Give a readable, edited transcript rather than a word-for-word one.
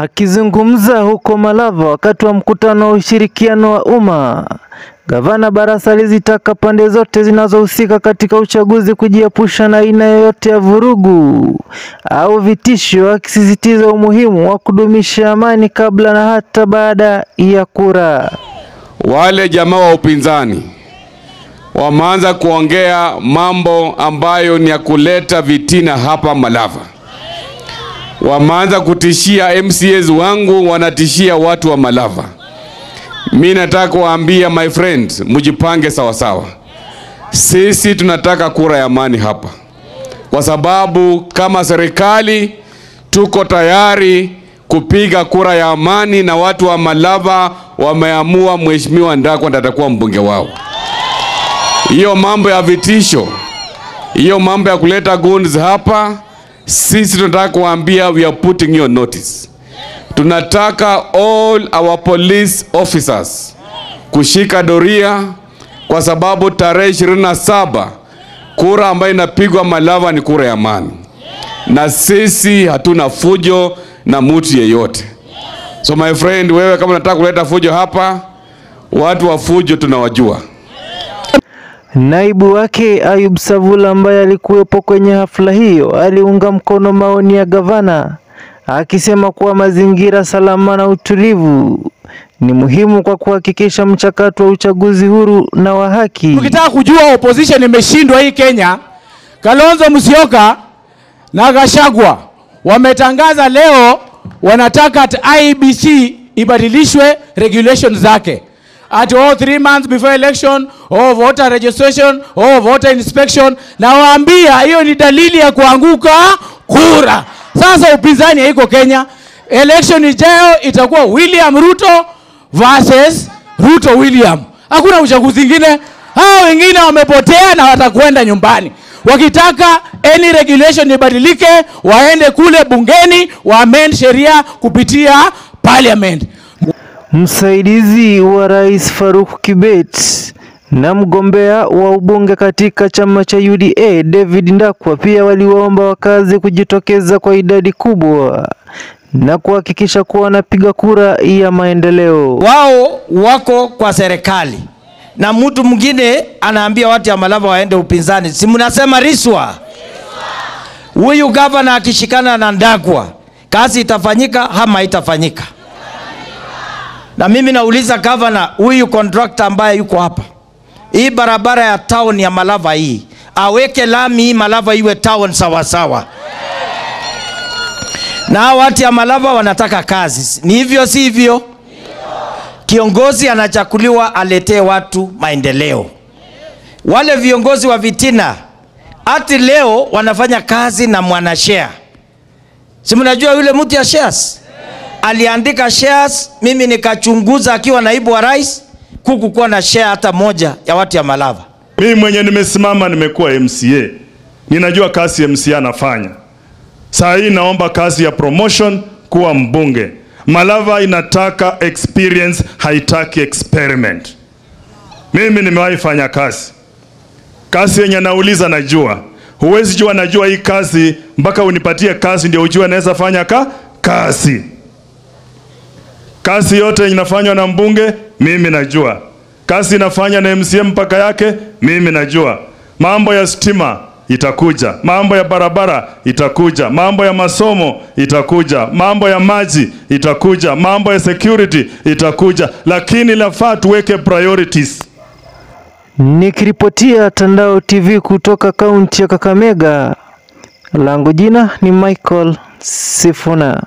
Akizungumza huko Malava wakati wa mkutano wa ushirikiano wa umma, Gavana Barasa alizitaka pande zote zinazohusika katika uchaguzi kujiepusha na aina yoyote ya vurugu au vitisho, akisisitiza umuhimu wa kudumisha amani kabla na hata baada ya kura. Wale jamaa wa upinzani wameanza kuongea mambo ambayo ni ya kuleta vitina hapa Malava. Wameanza kutishia MCAs wangu, wanatishia watu wa Malava. Mimi nataka kuambia my friends, mjipange sawa sawa. Sisi tunataka kura ya amani hapa. Kwa sababu kama serikali tuko tayari kupiga kura ya amani, na watu wa Malava wameamua Mheshimiwa Ndakwa atakuwa mbunge wao. Hiyo mambo ya vitisho, hiyo mambo ya kuleta guns hapa, sisi tunataka kuambia we are putting your notice. Tunataka all our police officers kushika doria, kwa sababu tarehe 27 kura ambayo inapigwa Malava ni kura ya amani. Na sisi hatuna fujo na mtu yeyote. So my friend, wewe kama unataka kuleta fujo hapa, watu wa fujo tunawajua. Naibu wake Ayub Savula ambaye alikuwepo kwenye hafla hiyo aliunga mkono maoni ya gavana, akisema kuwa mazingira salama na utulivu ni muhimu kwa kuhakikisha mchakato wa uchaguzi huru na wa haki. Ukitaka kujua opposition imeshindwa hii Kenya, Kalonzo Musyoka na Gachagua wametangaza leo wanataka at IEBC ibadilishwe regulations zake. At 3 months before election, voter registration, voter inspection, na waambia hiyo ni dalili ya kuanguka kura. Sasa upinzani haiko Kenya. Election ijayo itakuwa William Ruto versus Ruto William. Hakuna uchaguzi mwingine. Hao wengine wamepotea na watakwenda nyumbani. Wakitaka any regulation ibadilike, waende kule bungeni, waamend sheria kupitia parliament. Msaidizi wa Rais Faruk Kibet na mgombea wa ubunge katika chama cha UDA David Ndakwa pia waliwaomba wakazi kujitokeza kwa idadi kubwa na kuhakikisha kuwa wanapiga kura ya maendeleo. Wao wako kwa serikali na mtu mwingine anaambia watu ya Malava waende upinzani. Si mnasema riswa? Huyu gavana akishikana na Ndakwa, kazi itafanyika ama itafanyika? Na mimi nauliza gavana, huyu contractor ambaye yuko hapa, hii barabara ya town ya Malava hii, aweke lami hii Malava iwe town sawa sawa. Na watu ya Malava wanataka kazi. Ni hivyo si hivyo? Kiongozi anachakuliwa aletee watu maendeleo. Wale viongozi wa vitina ati leo wanafanya kazi na mwanashare. Si mnajua yule mtu ya shares? Aliandika shares, mimi nikachunguza akiwa naibu wa rais, kukukuwa na share hata moja ya watu ya Malava. Mimi mwenye nimesimama nimekuwa MCA. Ninajua kazi ya MCA anafanya. Saa hii naomba kazi ya promotion kuwa mbunge. Malava inataka experience, haitaki experiment. Mimi nimewahi fanya kazi. Kazi yenye nauliza najua. Huwezi jua najua hii kazi mpaka unipatie kazi ndio ujue naweza fanya kazi. Kazi yote inafanywa na mbunge, mimi najua. Kazi inafanywa na MCA mpaka yake, mimi najua. Mambo ya stima itakuja, mambo ya barabara itakuja, mambo ya masomo itakuja, mambo ya maji itakuja, mambo ya security itakuja, lakini lafaa tuweke priorities. Nikiripotia Tandao TV kutoka kaunti ya Kakamega, langu jina ni Michael Sifuna.